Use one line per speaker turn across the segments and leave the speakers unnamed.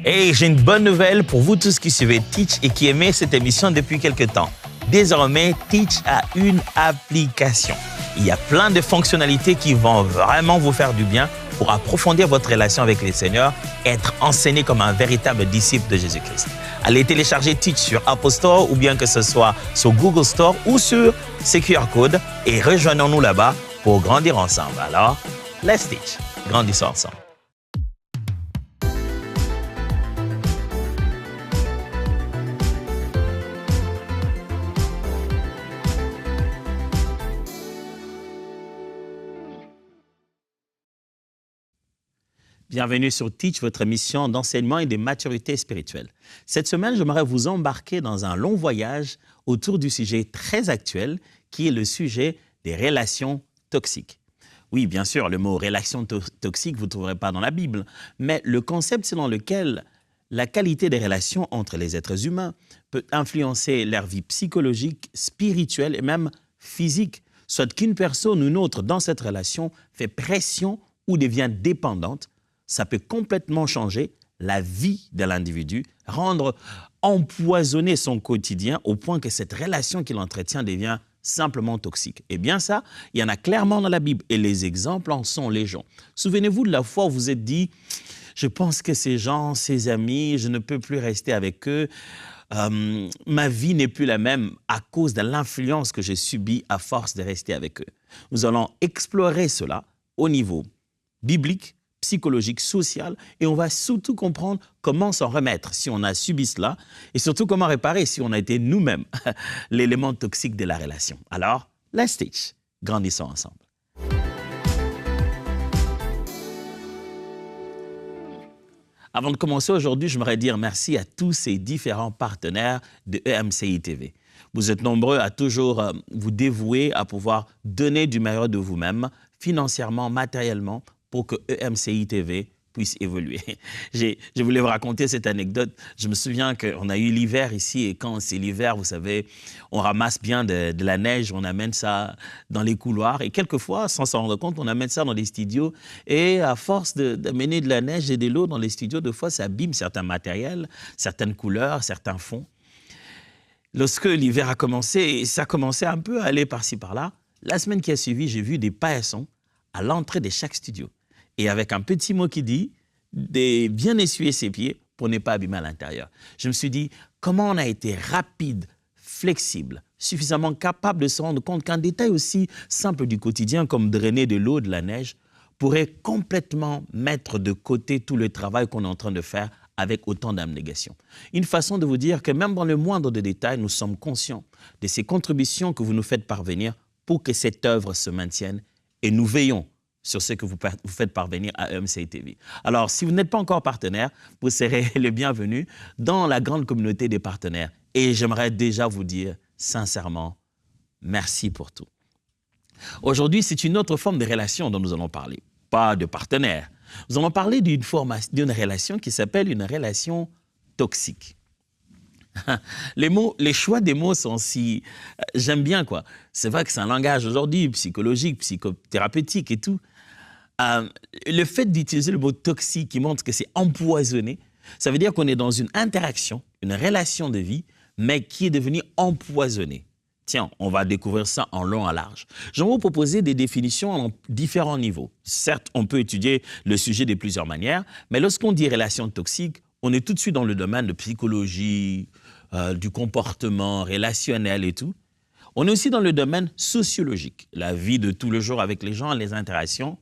Et j'ai une bonne nouvelle pour vous tous qui suivez Teach et qui aimez cette émission depuis quelque temps. Désormais, Teach a une application. Il y a plein de fonctionnalités qui vont vraiment vous faire du bien pour approfondir votre relation avec le Seigneur et être enseigné comme un véritable disciple de Jésus-Christ. Allez télécharger Teach sur Apple Store ou bien que ce soit sur Google Store ou sur ce QR code et rejoignons-nous là-bas pour grandir ensemble. Alors, let's Teach. Grandissons ensemble. Bienvenue sur Teach, votre émission d'enseignement et de maturité spirituelle. Cette semaine, j'aimerais vous embarquer dans un long voyage autour du sujet très actuel qui est le sujet des relations toxiques. Oui, bien sûr, le mot « relation toxique », vous ne trouverez pas dans la Bible, mais le concept selon lequel la qualité des relations entre les êtres humains peut influencer leur vie psychologique, spirituelle et même physique, soit qu'une personne ou une autre dans cette relation fait pression ou devient dépendante, ça peut complètement changer la vie de l'individu, empoisonner son quotidien au point que cette relation qu'il entretient devient simplement toxique. Et bien ça, il y en a clairement dans la Bible et les exemples en sont légion. Souvenez-vous de la fois où vous vous êtes dit « Je pense que ces gens, ces amis, je ne peux plus rester avec eux. Ma vie n'est plus la même à cause de l'influence que j'ai subie à force de rester avec eux. » Nous allons explorer cela au niveau biblique, psychologique, social, et on va surtout comprendre comment s'en remettre si on a subi cela, et surtout comment réparer si on a été nous-mêmes l'élément toxique de la relation. Alors, let's teach. Grandissons ensemble. Avant de commencer aujourd'hui, j'aimerais dire merci à tous ces différents partenaires de EMCI TV. Vous êtes nombreux à toujours vous dévouer à pouvoir donner du meilleur de vous-même, financièrement, matériellement, pour que EMCI TV puisse évoluer. Je voulais vous raconter cette anecdote. Je me souviens qu'on a eu l'hiver ici et quand c'est l'hiver, vous savez, on ramasse bien de la neige, on amène ça dans les couloirs et quelquefois, sans s'en rendre compte, on amène ça dans les studios et à force d'amener de la neige et de l'eau dans les studios, des fois, ça abîme certains matériels, certaines couleurs, certains fonds. Lorsque l'hiver a commencé, et ça commençait un peu à aller par-ci par-là, la semaine qui a suivi, j'ai vu des paillasson à l'entrée de chaque studio. Et avec un petit mot qui dit de bien essuyer ses pieds pour ne pas abîmer à l'intérieur. Je me suis dit, comment on a été rapide, flexible, suffisamment capable de se rendre compte qu'un détail aussi simple du quotidien comme drainer de l'eau, de la neige, pourrait complètement mettre de côté tout le travail qu'on est en train de faire avec autant d'abnégation. Une façon de vous dire que même dans le moindre des détails, nous sommes conscients de ces contributions que vous nous faites parvenir pour que cette œuvre se maintienne et nous veillons sur ce que vous faites parvenir à EMCI TV. Alors, si vous n'êtes pas encore partenaire, vous serez le bienvenu dans la grande communauté des partenaires. Et j'aimerais déjà vous dire sincèrement, merci pour tout. Aujourd'hui, c'est une autre forme de relation dont nous allons parler, pas de partenaire. Nous allons parler d'une relation qui s'appelle une relation toxique. Les choix des mots sont si... J'aime bien, quoi. C'est vrai que c'est un langage aujourd'hui psychologique, psychothérapeutique et tout. Le fait d'utiliser le mot toxique qui montre que c'est empoisonné, ça veut dire qu'on est dans une interaction, une relation de vie, mais qui est devenue empoisonnée. Tiens, on va découvrir ça en long, en large. Je vais vous proposer des définitions en différents niveaux. Certes, on peut étudier le sujet de plusieurs manières, mais lorsqu'on dit relation toxique, on est tout de suite dans le domaine de psychologie, du comportement relationnel et tout. On est aussi dans le domaine sociologique, la vie de tous les jours avec les gens, les interactions.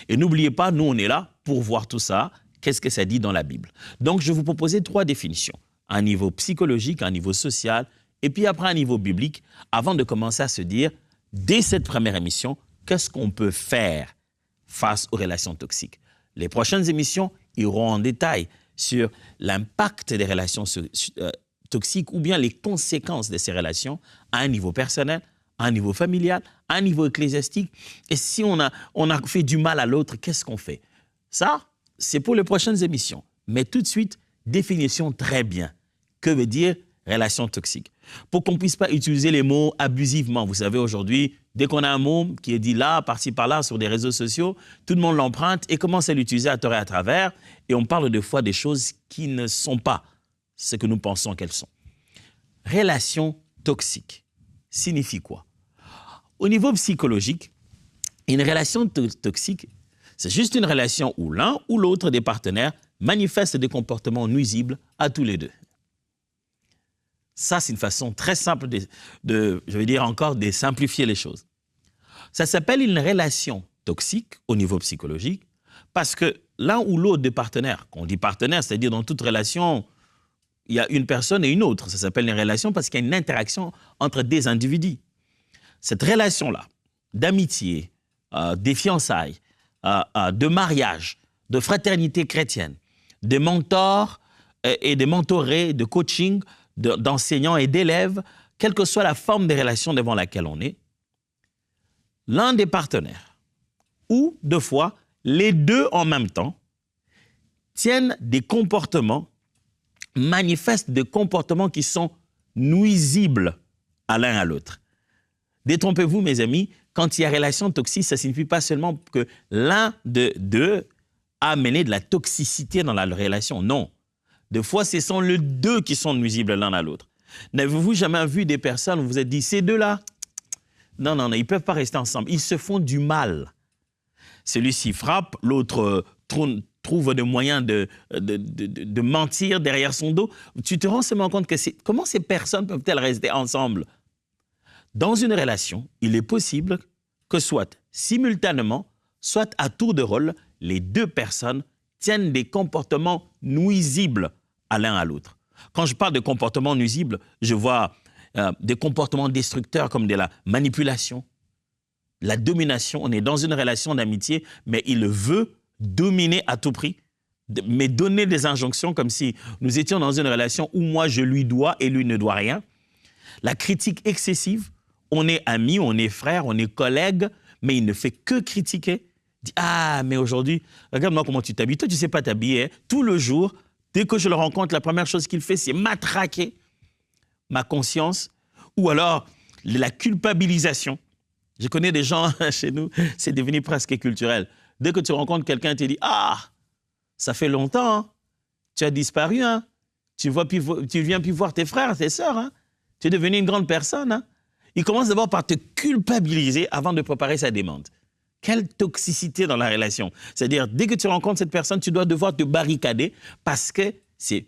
Et n'oubliez pas, nous, on est là pour voir tout ça. Qu'est-ce que ça dit dans la Bible? Donc, je vais vous proposer 3 définitions. Un niveau psychologique, un niveau social, et puis après un niveau biblique, avant de commencer à se dire, dès cette première émission, qu'est-ce qu'on peut faire face aux relations toxiques? Les prochaines émissions iront en détail sur l'impact des relations toxiques ou bien les conséquences de ces relations à un niveau personnel, à un niveau familial, à un niveau ecclésiastique. Et si on a fait du mal à l'autre, qu'est-ce qu'on fait? Ça, c'est pour les prochaines émissions. Mais tout de suite, définition très bien. Que veut dire relation toxique. Pour qu'on ne puisse pas utiliser les mots abusivement. Vous savez, aujourd'hui, dès qu'on a un mot qui est dit là, par-ci, par-là, sur des réseaux sociaux, tout le monde l'emprunte et commence à l'utiliser à tort et à travers. Et on parle des fois des choses qui ne sont pas ce que nous pensons qu'elles sont. Relation toxique signifie quoi? Au niveau psychologique, une relation toxique, c'est juste une relation où l'un ou l'autre des partenaires manifeste des comportements nuisibles à tous les deux. Ça, c'est une façon très simple je vais dire encore, de simplifier les choses. Ça s'appelle une relation toxique au niveau psychologique parce que l'un ou l'autre des partenaires, quand on dit partenaire, c'est-à-dire dans toute relation, il y a une personne et une autre. Ça s'appelle une relation parce qu'il y a une interaction entre des individus. Cette relation-là, d'amitié, des fiançailles, de mariage, de fraternité chrétienne, de mentors et de mentorés, de coaching, d'enseignants et d'élèves, quelle que soit la forme de relation devant laquelle on est, l'un des partenaires, ou deux fois, les deux en même temps, tiennent des comportements, manifestent des comportements qui sont nuisibles à l'un à l'autre. Détrompez-vous, mes amis, quand il y a relation toxique, ça ne signifie pas seulement que l'un de deux a amené de la toxicité dans la relation. Non. Des fois, ce sont les deux qui sont nuisibles l'un à l'autre. N'avez-vous jamais vu des personnes où vous vous êtes dit, ces deux-là, non, ils ne peuvent pas rester ensemble. Ils se font du mal. Celui-ci frappe, l'autre trouve des moyens de mentir derrière son dos. Tu te rends seulement compte que comment ces personnes peuvent-elles rester ensemble? Dans une relation, il est possible que soit simultanément, soit à tour de rôle, les deux personnes tiennent des comportements nuisibles à l'un à l'autre. Quand je parle de comportements nuisibles, je vois des comportements destructeurs comme de la manipulation, la domination. On est dans une relation d'amitié, mais il veut dominer à tout prix, mais donner des injonctions comme si nous étions dans une relation où moi je lui dois et lui ne doit rien. La critique excessive, on est amis, on est frères, on est collègues, mais il ne fait que critiquer. Il dit, ah, mais aujourd'hui, regarde-moi comment tu t'habilles. Toi, tu ne sais pas t'habiller. Hein? Tout le jour, dès que je le rencontre, la première chose qu'il fait, c'est m'attraquer ma conscience ou alors la culpabilisation. Je connais des gens chez nous, c'est devenu presque culturel. Dès que tu rencontres quelqu'un, tu te dis, ah, ça fait longtemps, hein? Tu as disparu, hein? Tu viens plus voir tes frères, tes sœurs, hein? Tu es devenu une grande personne. Hein? Il commence d'abord par te culpabiliser avant de préparer sa demande. Quelle toxicité dans la relation. C'est-à-dire, dès que tu rencontres cette personne, tu dois devoir te barricader parce que c'est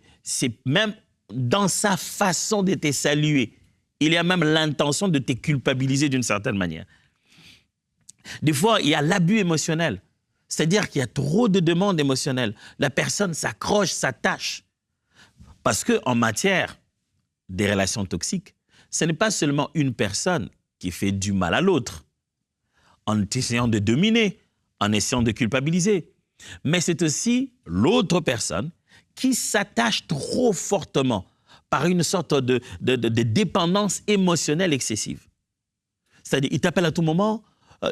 même dans sa façon de te saluer. Il y a même l'intention de te culpabiliser d'une certaine manière. Des fois, il y a l'abus émotionnel. C'est-à-dire qu'il y a trop de demandes émotionnelles. La personne s'accroche, s'attache. Parce qu'en matière des relations toxiques, ce n'est pas seulement une personne qui fait du mal à l'autre, en essayant de dominer, en essayant de culpabiliser. Mais c'est aussi l'autre personne qui s'attache trop fortement par une sorte de dépendance émotionnelle excessive. C'est-à-dire, il t'appelle à tout moment,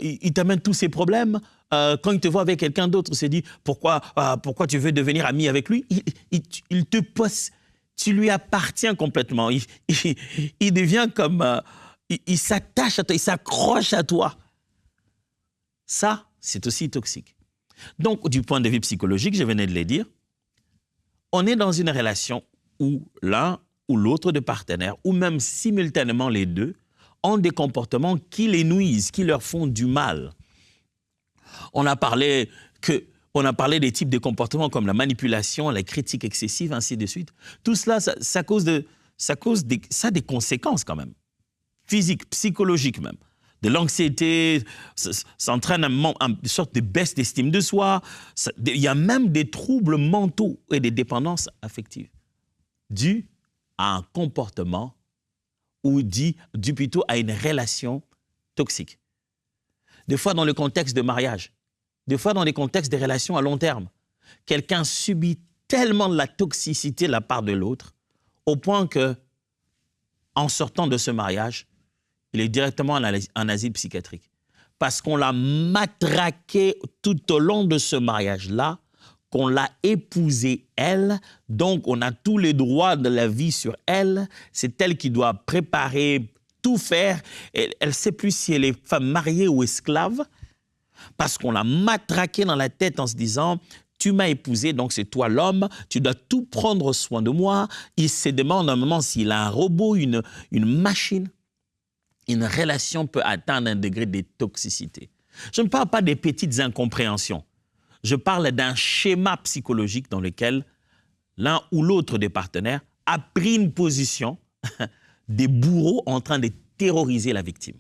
il t'amène tous ses problèmes. Quand il te voit avec quelqu'un d'autre, il se dit, pourquoi tu veux devenir ami avec lui? Il te pose, tu lui appartiens complètement. Il devient comme, il s'attache à toi, il s'accroche à toi. Ça, c'est aussi toxique. Donc, du point de vue psychologique, je venais de le dire, on est dans une relation où l'un ou l'autre des partenaires, ou même simultanément les deux, ont des comportements qui les nuisent, qui leur font du mal. On a parlé des types de comportements comme la manipulation, la critique excessive, ainsi de suite. Tout cela, ça cause des conséquences quand même, physiques, psychologiques même. De l'anxiété, ça entraîne une sorte de baisse d'estime de soi. Il y a même des troubles mentaux et des dépendances affectives dus à un comportement ou dû plutôt à une relation toxique. Des fois dans le contexte de mariage, des fois dans les contextes de relations à long terme, quelqu'un subit tellement de la toxicité de la part de l'autre au point que, en sortant de ce mariage, il est directement en asile psychiatrique. Parce qu'on l'a matraqué tout au long de ce mariage-là, qu'on l'a épousée elle, donc on a tous les droits de la vie sur elle, c'est elle qui doit préparer, tout faire. Elle ne sait plus si elle est femme mariée ou esclave, parce qu'on l'a matraquée dans la tête en se disant « tu m'as épousé, donc c'est toi l'homme, tu dois tout prendre soin de moi ». Il se demande à un moment s'il a un robot, une machine. Une relation peut atteindre un degré de toxicité. Je ne parle pas des petites incompréhensions. Je parle d'un schéma psychologique dans lequel l'un ou l'autre des partenaires a pris une position des bourreaux en train de terroriser la victime.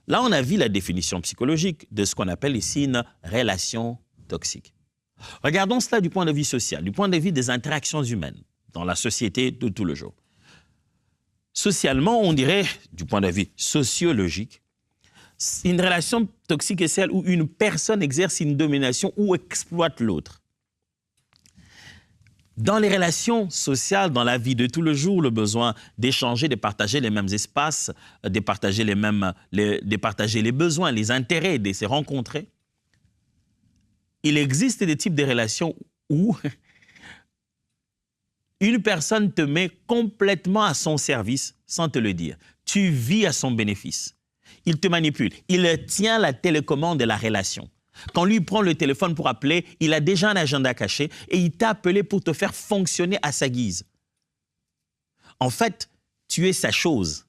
Là, on a vu la définition psychologique de ce qu'on appelle ici une relation toxique. Regardons cela du point de vue social, du point de vue des interactions humaines dans la société de tout le jour. Socialement, on dirait, du point de vue sociologique, une relation toxique est celle où une personne exerce une domination ou exploite l'autre. Dans les relations sociales, dans la vie de tout le jour, le besoin d'échanger, de partager les mêmes espaces, de partager les besoins, les intérêts, de se rencontrer, il existe des types de relations où une personne te met complètement à son service sans te le dire. Tu vis à son bénéfice. Il te manipule. Il tient la télécommande de la relation. Quand lui prend le téléphone pour appeler, il a déjà un agenda caché et il t'a appelé pour te faire fonctionner à sa guise. En fait, tu es sa chose.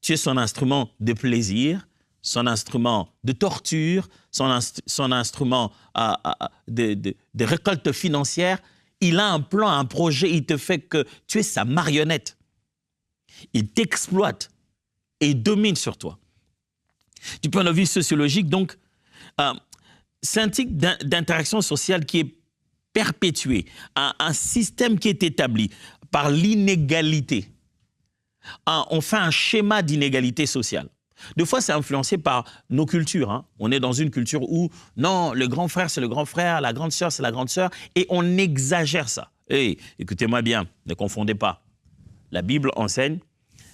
Tu es son instrument de plaisir, son instrument de torture, son instrument de récolte financière. Il a un plan, un projet, il te fait que tu es sa marionnette. Il t'exploite et il domine sur toi. Du point de vue sociologique, donc, c'est un type d'interaction sociale qui est perpétué, un système qui est établi par l'inégalité. On fait un schéma d'inégalité sociale. Des fois, c'est influencé par nos cultures. Hein. On est dans une culture où, non, le grand frère, c'est le grand frère, la grande sœur, c'est la grande sœur, et on exagère ça. Hey, écoutez-moi bien, ne confondez pas. La Bible enseigne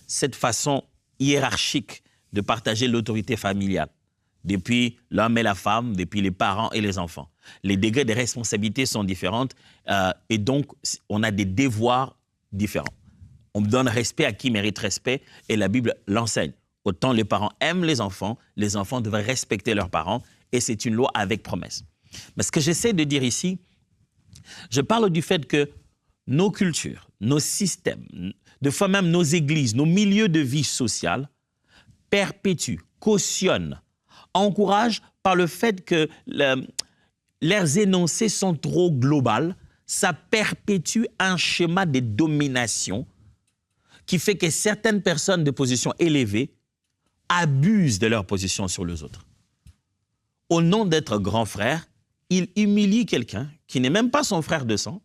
cette façon hiérarchique de partager l'autorité familiale. Depuis l'homme et la femme, depuis les parents et les enfants. Les degrés de responsabilité sont différents et donc on a des devoirs différents. On donne respect à qui mérite respect et la Bible l'enseigne. Autant les parents aiment les enfants devraient respecter leurs parents et c'est une loi avec promesse. Mais ce que j'essaie de dire ici, je parle du fait que nos cultures, nos systèmes, de fois même nos églises, nos milieux de vie sociale perpétuent, cautionnent, encouragent par le fait que leurs énoncés sont trop globaux, ça perpétue un schéma de domination qui fait que certaines personnes de position élevée abusent de leur position sur les autres. Au nom d'être grand frère, il humilie quelqu'un qui n'est même pas son frère de sang,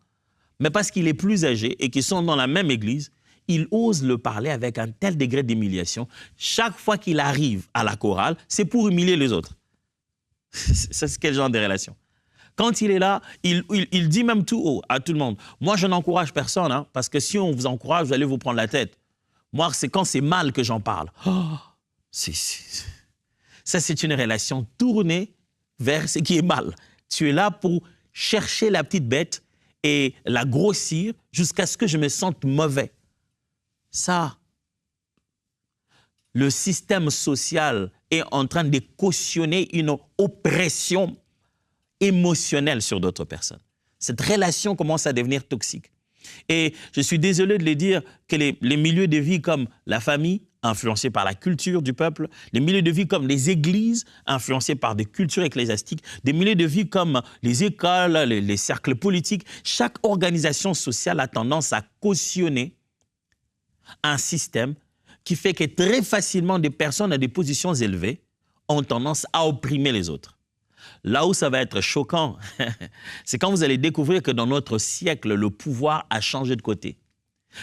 mais parce qu'il est plus âgé et qu'ils sont dans la même église, il ose le parler avec un tel degré d'humiliation. Chaque fois qu'il arrive à la chorale, c'est pour humilier les autres. C'est quel genre de relation? Quand il est là, il dit même tout haut à tout le monde. Moi, je n'encourage personne, hein, parce que si on vous encourage, vous allez vous prendre la tête. Moi, c'est quand c'est mal que j'en parle. Oh, ça, c'est une relation tournée vers ce qui est mal. Tu es là pour chercher la petite bête et la grossir jusqu'à ce que je me sente mauvais. Ça, le système social est en train de cautionner une oppression émotionnelle sur d'autres personnes. Cette relation commence à devenir toxique. Et je suis désolé de le dire que les milieux de vie comme la famille, influencés par la culture du peuple, les milieux de vie comme les églises, influencés par des cultures ecclésiastiques, des milieux de vie comme les écoles, les cercles politiques, chaque organisation sociale a tendance à cautionner un système qui fait que très facilement des personnes à des positions élevées ont tendance à opprimer les autres. Là où ça va être choquant, c'est quand vous allez découvrir que dans notre siècle, le pouvoir a changé de côté.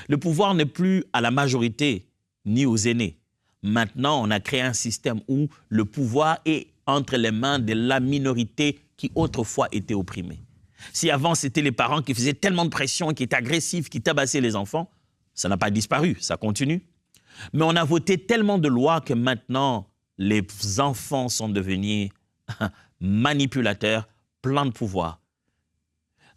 Le pouvoir n'est plus à la majorité ni aux aînés. Maintenant, on a créé un système où le pouvoir est entre les mains de la minorité qui autrefois était opprimée. Si avant, c'était les parents qui faisaient tellement de pression, qui étaient agressifs, qui tabassaient les enfants, ça n'a pas disparu, ça continue. Mais on a voté tellement de lois que maintenant, les enfants sont devenus manipulateurs, pleins de pouvoir.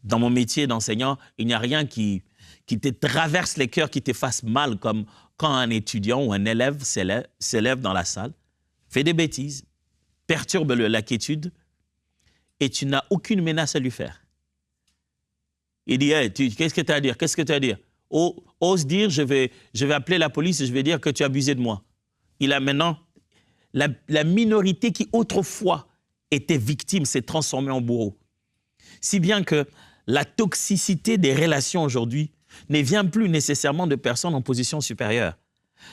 Dans mon métier d'enseignant, il n'y a rien qui te traverse les cœurs, qui te fasse mal, comme quand un étudiant ou un élève s'élève dans la salle, fait des bêtises, perturbe la quiétude, et tu n'as aucune menace à lui faire. Il dit, hey, qu'est-ce que tu as à dire? Qu'est-ce que tu as à dire? Ose dire, je vais appeler la police et je vais dire que tu as abusé de moi. Il a maintenant, la minorité qui autrefois était victime s'est transformée en bourreau. Si bien que la toxicité des relations aujourd'hui ne vient plus nécessairement de personnes en position supérieure.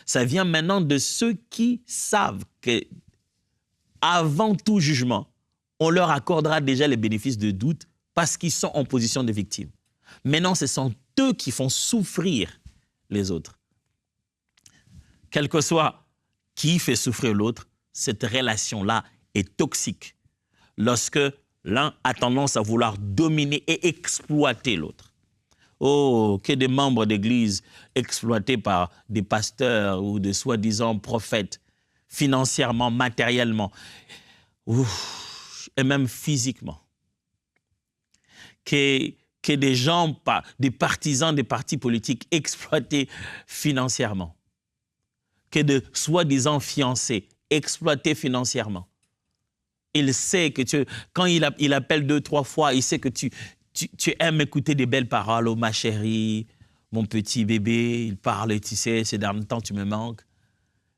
Ça vient maintenant de ceux qui savent qu'avant tout jugement, on leur accordera déjà les bénéfices de doute parce qu'ils sont en position de victime. Maintenant, ce sont eux qui font souffrir les autres. Quel que soit qui fait souffrir l'autre, cette relation-là est toxique lorsque l'un a tendance à vouloir dominer et exploiter l'autre. Oh, que des membres d'église exploités par des pasteurs ou de soi-disant prophètes, financièrement, matériellement, et même physiquement. Que des gens, des partisans des partis politiques exploités financièrement. Que de soi-disant fiancés exploités financièrement. Il sait que quand il appelle 2-3 fois, il sait que tu aimes écouter des belles paroles. Oh, ma chérie, mon petit bébé, il parle, tu sais, ces derniers temps, tu me manques.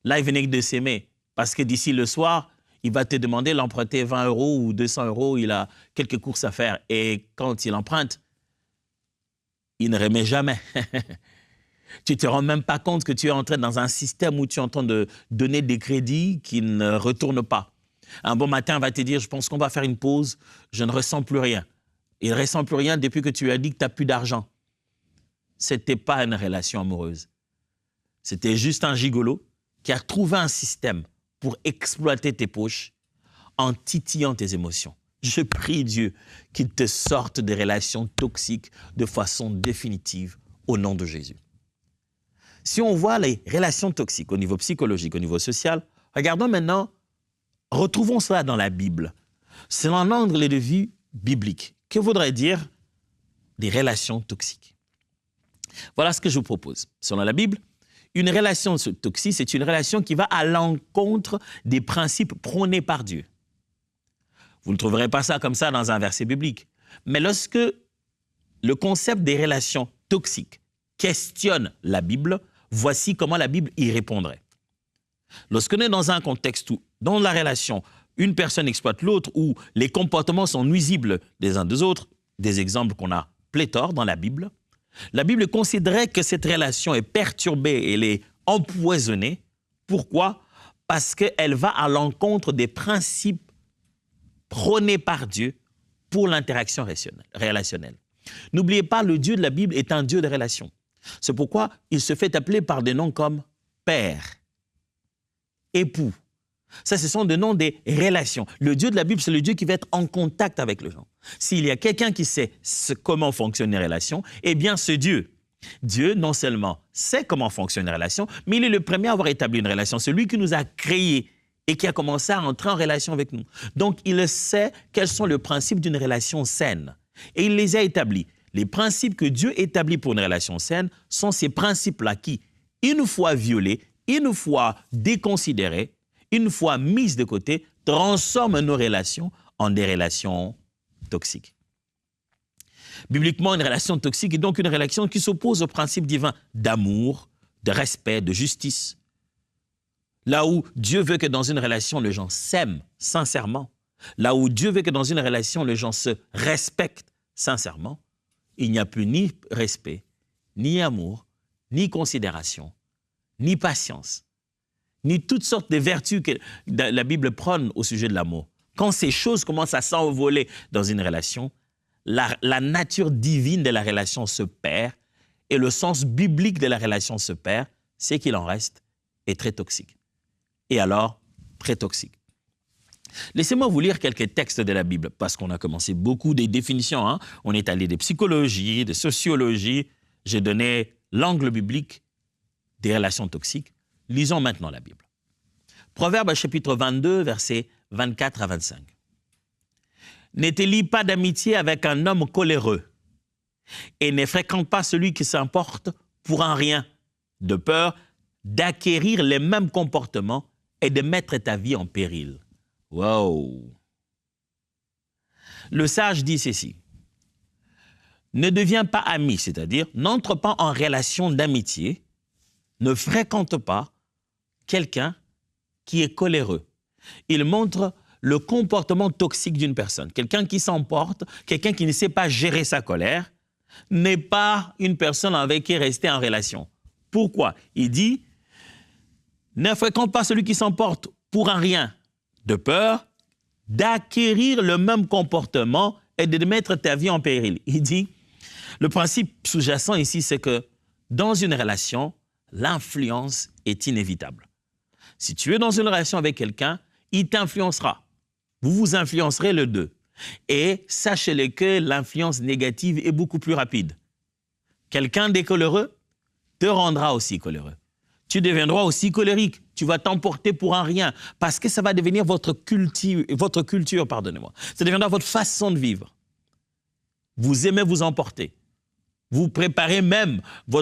Là, il venait de s'aimer. Parce que d'ici le soir, il va te demander d'emprunter 20 € ou 200 €. Il a quelques courses à faire. Et quand il emprunte, il ne remet jamais. Tu ne te rends même pas compte que tu es entré dans un système où tu es en train de donner des crédits qui ne retournent pas. Un bon matin, il va te dire, je pense qu'on va faire une pause, je ne ressens plus rien. Il ne ressent plus rien depuis que tu lui as dit que tu n'as plus d'argent. Ce n'était pas une relation amoureuse. C'était juste un gigolo qui a trouvé un système pour exploiter tes poches en titillant tes émotions. Je prie Dieu qu'il te sorte des relations toxiques de façon définitive au nom de Jésus. Si on voit les relations toxiques au niveau psychologique, au niveau social, regardons maintenant, retrouvons cela dans la Bible. Selon l'angle de vue biblique, que voudrait dire des relations toxiques? Voilà ce que je vous propose. Selon la Bible, une relation toxique, c'est une relation qui va à l'encontre des principes prônés par Dieu. Vous ne trouverez pas ça comme ça dans un verset biblique. Mais lorsque le concept des relations toxiques questionne la Bible, voici comment la Bible y répondrait. Lorsqu'on est dans un contexte où, dans la relation, une personne exploite l'autre, où les comportements sont nuisibles des uns des autres, des exemples qu'on a pléthore dans la Bible considérait que cette relation est perturbée, elle est empoisonnée. Pourquoi? Parce qu'elle va à l'encontre des principes prônés par Dieu pour l'interaction relationnelle. N'oubliez pas, le Dieu de la Bible est un Dieu de relation. C'est pourquoi il se fait appeler par des noms comme père, époux. Ça, ce sont des noms des relations. Le Dieu de la Bible, c'est le Dieu qui va être en contact avec les gens. S'il y a quelqu'un qui sait comment fonctionnent les relations, eh bien, ce Dieu, non seulement sait comment fonctionnent les relations, mais il est le premier à avoir établi une relation. C'est lui qui nous a créés et qui a commencé à entrer en relation avec nous. Donc, il sait quels sont les principes d'une relation saine. Et il les a établis. Les principes que Dieu établit pour une relation saine sont ces principes-là qui, une fois violés, une fois déconsidérés, une fois mises de côté, transforment nos relations en des relations toxiques. Bibliquement, une relation toxique est donc une relation qui s'oppose au principe divin d'amour, de respect, de justice. Là où Dieu veut que dans une relation, les gens s'aiment sincèrement, là où Dieu veut que dans une relation, les gens se respectent sincèrement, il n'y a plus ni respect, ni amour, ni considération, ni patience, ni toutes sortes de vertus que la Bible prône au sujet de l'amour. Quand ces choses commencent à s'envoler dans une relation, la nature divine de la relation se perd et le sens biblique de la relation se perd, c'est qu'il en reste est très toxique. Et alors, très toxique. Laissez-moi vous lire quelques textes de la Bible, parce qu'on a commencé beaucoup des définitions. Hein? On est allé de psychologie, de sociologie. J'ai donné l'angle biblique des relations toxiques. Lisons maintenant la Bible. Proverbe chapitre 22, versets 24 à 25. « Ne te lie pas d'amitié avec un homme coléreux, et ne fréquente pas celui qui s'emporte pour un rien, de peur d'acquérir les mêmes comportements et de mettre ta vie en péril. Wow! Le sage dit ceci. Ne deviens pas ami, c'est-à-dire n'entre pas en relation d'amitié, ne fréquente pas quelqu'un qui est coléreux. Il montre le comportement toxique d'une personne. Quelqu'un qui s'emporte, quelqu'un qui ne sait pas gérer sa colère, n'est pas une personne avec qui rester en relation. Pourquoi? Il dit, ne fréquente pas celui qui s'emporte pour un rien, de peur d'acquérir le même comportement et de mettre ta vie en péril. Il dit, le principe sous-jacent ici, c'est que dans une relation, l'influence est inévitable. Si tu es dans une relation avec quelqu'un, il t'influencera. Vous vous influencerez les deux. Et sachez-le que l'influence négative est beaucoup plus rapide. Quelqu'un de coléreux te rendra aussi coléreux. Tu deviendras aussi colérique. Tu vas t'emporter pour un rien parce que ça va devenir votre culture, pardonnez-moi. Ça deviendra votre façon de vivre. Vous aimez vous emporter. Vous préparez même vous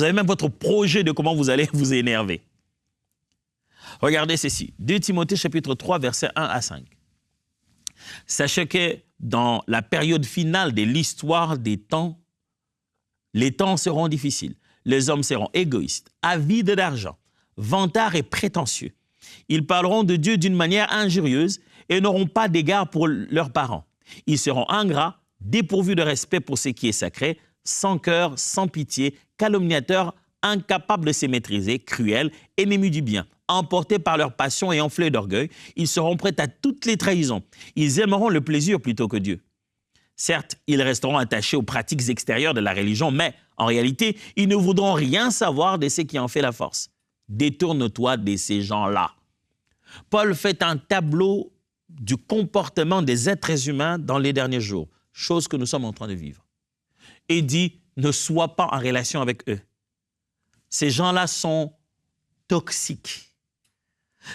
avez même votre projet de comment vous allez vous énerver. Regardez ceci, 2 Timothée chapitre 3, versets 1 à 5. Sachez que dans la période finale de l'histoire des temps, les temps seront difficiles. Les hommes seront égoïstes, avides d'argent, vantards et prétentieux. Ils parleront de Dieu d'une manière injurieuse et n'auront pas d'égard pour leurs parents. Ils seront ingrats, dépourvus de respect pour ce qui est sacré, sans cœur, sans pitié, calomniateurs, incapables de se maîtriser, cruels, ennemis du bien, emportés par leur passion et enflés d'orgueil. Ils seront prêts à toutes les trahisons. Ils aimeront le plaisir plutôt que Dieu. Certes, ils resteront attachés aux pratiques extérieures de la religion, mais en réalité, ils ne voudront rien savoir de ce qui en fait la force. Détourne-toi de ces gens-là. Paul fait un tableau du comportement des êtres humains dans les derniers jours, chose que nous sommes en train de vivre. Et dit, ne sois pas en relation avec eux. Ces gens-là sont toxiques.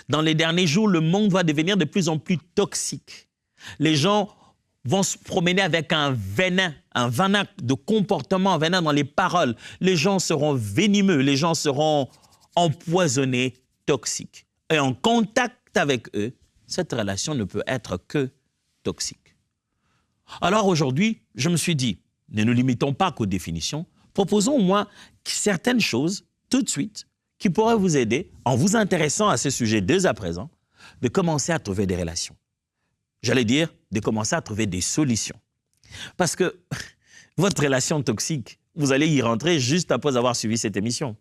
Dans les derniers jours, le monde va devenir de plus en plus toxique. Les gens vont se promener avec un venin de comportement, un venin dans les paroles. Les gens seront venimeux, les gens seront empoisonnés, toxiques. Et en contact avec eux, cette relation ne peut être que toxique. Alors aujourd'hui, je me suis dit, ne nous limitons pas qu'aux définitions, proposons au moins certaines choses, tout de suite, qui pourraient vous aider, en vous intéressant à ce sujet dès à présent, de commencer à trouver des relations. J'allais dire, de commencer à trouver des solutions. Parce que votre relation toxique, vous allez y rentrer juste après avoir suivi cette émission.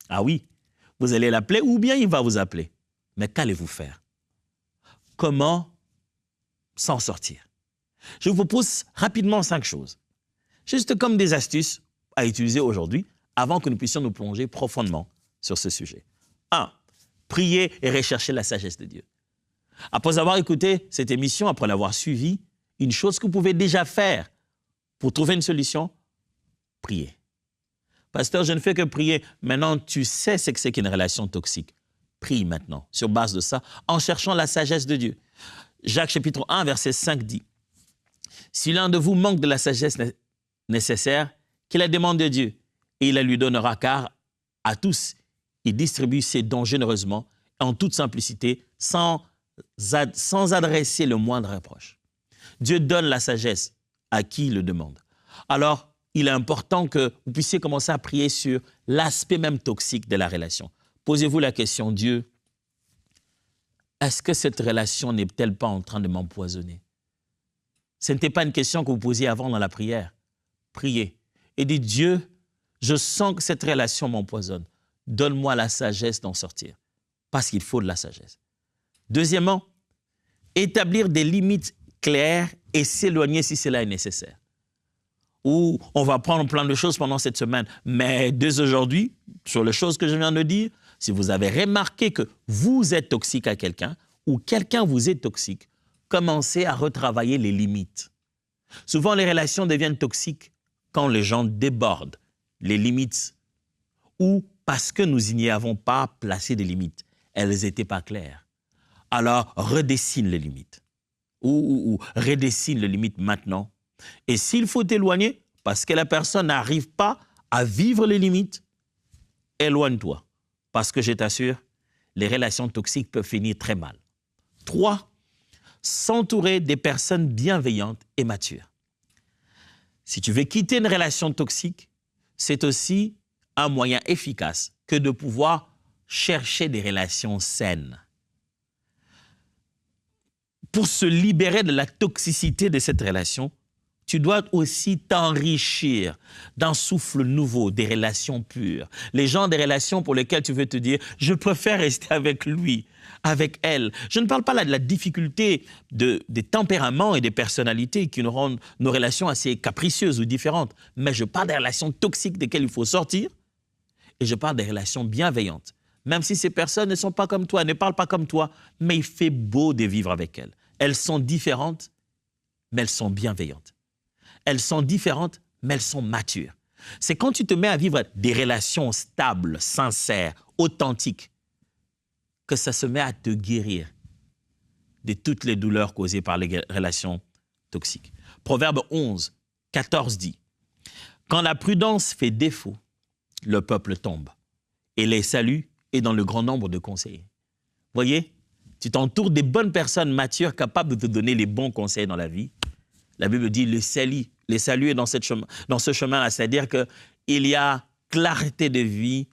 Ah oui, vous allez l'appeler ou bien il va vous appeler. Mais qu'allez-vous faire? Comment s'en sortir? Je vous propose rapidement 5 choses, juste comme des astuces à utiliser aujourd'hui avant que nous puissions nous plonger profondément sur ce sujet. 1. Prier et rechercher la sagesse de Dieu. Après avoir écouté cette émission, après l'avoir suivie, une chose que vous pouvez déjà faire pour trouver une solution, prier. Pasteur, je ne fais que prier. Maintenant, tu sais ce que c'est qu'une relation toxique. Prie maintenant, sur base de ça, en cherchant la sagesse de Dieu. Jacques chapitre 1, verset 5 dit, « Si l'un de vous manque de la sagesse nécessaire, qu'il la demande de Dieu, et il la lui donnera, car à tous, il distribue ses dons généreusement, en toute simplicité, sans adresser le moindre reproche. » Dieu donne la sagesse à qui il le demande. Alors, il est important que vous puissiez commencer à prier sur l'aspect même toxique de la relation. Posez-vous la question, Dieu, est-ce que cette relation n'est-elle pas en train de m'empoisonner? Ce n'était pas une question que vous posiez avant dans la prière. Priez et dites, Dieu, je sens que cette relation m'empoisonne. Donne-moi la sagesse d'en sortir, parce qu'il faut de la sagesse. Deuxièmement, établir des limites claires et s'éloigner si cela est nécessaire. Ou on va prendre plein de choses pendant cette semaine, mais dès aujourd'hui, sur les choses que je viens de dire, si vous avez remarqué que vous êtes toxique à quelqu'un ou quelqu'un vous est toxique, commencez à retravailler les limites. Souvent, les relations deviennent toxiques quand les gens débordent les limites ou parce que nous n'y avons pas placé des limites. Elles n'étaient pas claires. Alors, redessine les limites ou redessine les limites maintenant Et s'il faut t'éloigner, parce que la personne n'arrive pas à vivre les limites, éloigne-toi. Parce que je t'assure, les relations toxiques peuvent finir très mal. 3. S'entourer des personnes bienveillantes et matures. Si tu veux quitter une relation toxique, c'est aussi un moyen efficace que de pouvoir chercher des relations saines. Pour se libérer de la toxicité de cette relation, tu dois aussi t'enrichir d'un souffle nouveau, des relations pures. Les gens des relations pour lesquelles tu veux te dire « je préfère rester avec lui, avec elle ». Je ne parle pas là de la difficulté des tempéraments et des personnalités qui nous rendent nos relations assez capricieuses ou différentes, mais je parle des relations toxiques desquelles il faut sortir et je parle des relations bienveillantes. Même si ces personnes ne sont pas comme toi, ne parlent pas comme toi, mais il fait beau de vivre avec elles. Elles sont différentes, mais elles sont bienveillantes. Elles sont différentes, mais elles sont matures. C'est quand tu te mets à vivre des relations stables, sincères, authentiques, que ça se met à te guérir de toutes les douleurs causées par les relations toxiques. Proverbe 11, 14 dit « Quand la prudence fait défaut, le peuple tombe, et les saluts est dans le grand nombre de conseillers. » Voyez, tu t'entoures des bonnes personnes matures capables de te donner les bons conseils dans la vie. La Bible dit le salut est dans ce chemin-là, c'est-à-dire qu'il y a clarté de vie,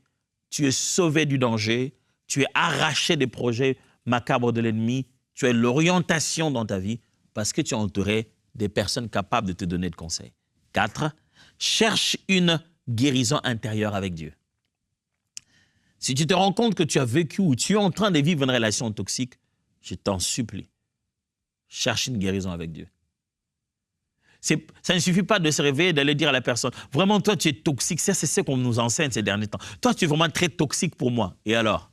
tu es sauvé du danger, tu es arraché des projets macabres de l'ennemi, tu as l'orientation dans ta vie parce que tu es entouré des personnes capables de te donner de conseils. 4. Cherche une guérison intérieure avec Dieu. Si tu te rends compte que tu as vécu ou tu es en train de vivre une relation toxique, je t'en supplie, cherche une guérison avec Dieu. Ça ne suffit pas de se réveiller et d'aller dire à la personne, vraiment, toi, tu es toxique. Ça, c'est ce qu'on nous enseigne ces derniers temps. Toi, tu es vraiment très toxique pour moi. Et alors?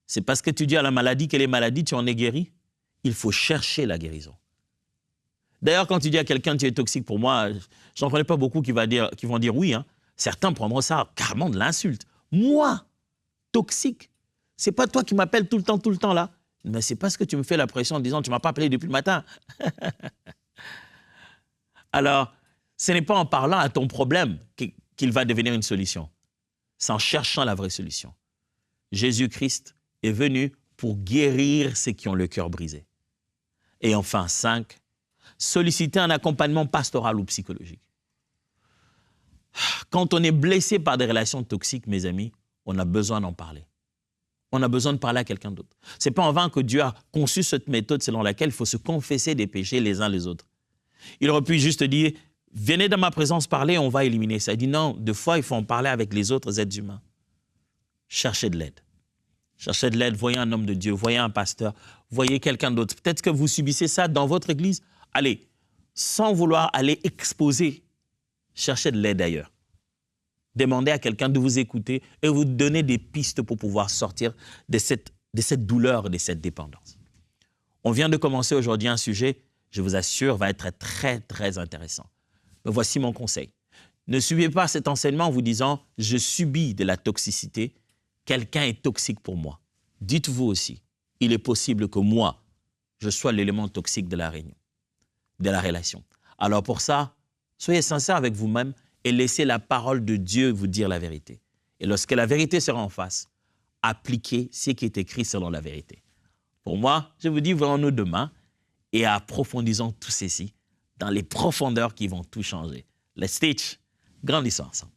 C'est parce que tu dis à la maladie qu'elle est maladie, tu en es guéri? Il faut chercher la guérison. D'ailleurs, quand tu dis à quelqu'un, tu es toxique pour moi, je n'en connais pas beaucoup qui vont dire oui. Hein. Certains prendront ça carrément de l'insulte. Moi, toxique, c'est pas toi qui m'appelles tout le temps là. Mais c'est parce que tu me fais la pression en disant, tu ne m'as pas appelé depuis le matin. Alors, ce n'est pas en parlant à ton problème qu'il va devenir une solution. C'est en cherchant la vraie solution. Jésus-Christ est venu pour guérir ceux qui ont le cœur brisé. Et enfin, 5, solliciter un accompagnement pastoral ou psychologique. Quand on est blessé par des relations toxiques, mes amis, on a besoin d'en parler. On a besoin de parler à quelqu'un d'autre. Ce n'est pas en vain que Dieu a conçu cette méthode selon laquelle il faut se confesser des péchés les uns les autres. Il aurait pu juste dire, venez dans ma présence parler, on va éliminer ça. Il dit non, des fois, il faut en parler avec les autres êtres humains. Cherchez de l'aide. Cherchez de l'aide, voyez un homme de Dieu, voyez un pasteur, voyez quelqu'un d'autre. Peut-être que vous subissez ça dans votre église. Allez, sans vouloir aller exposer, cherchez de l'aide ailleurs. Demandez à quelqu'un de vous écouter et vous donner des pistes pour pouvoir sortir de cette douleur, de cette dépendance. On vient de commencer aujourd'hui un sujet, je vous assure, va être très, très intéressant. Mais voici mon conseil. Ne suivez pas cet enseignement en vous disant « je subis de la toxicité, quelqu'un est toxique pour moi ». Dites-vous aussi, il est possible que moi, je sois l'élément toxique de la réunion, de la relation. Alors pour ça, soyez sincère avec vous-même et laissez la parole de Dieu vous dire la vérité. Et lorsque la vérité sera en face, appliquez ce qui est écrit selon la vérité. Pour moi, je vous dis, voyons-nous demain et approfondissons tout ceci dans les profondeurs qui vont tout changer. Let's teach, grandissons ensemble.